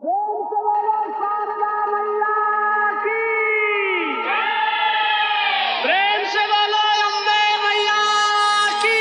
प्रेम से बोलो अम्बे मैया की।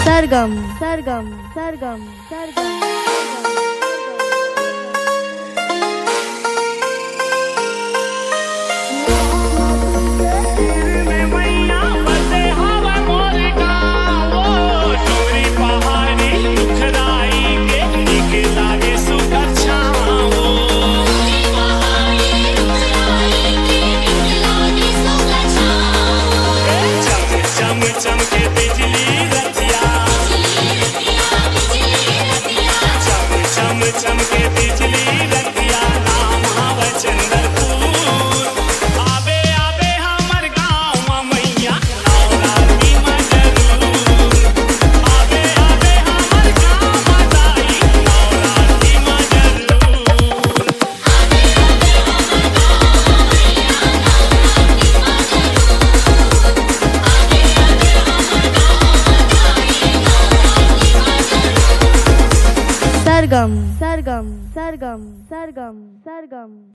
सरगम सरगम सरगम सरगम चमके बिजली रतिया नाम हव चंद्रपुर। आबे आबे हमर गाँव मैया नवरात्रि में जरूर। आबे आबे हमर गाँव दाई नवरात्रि में जरूर। सरगम सरगम सरगम सरगम सरगम।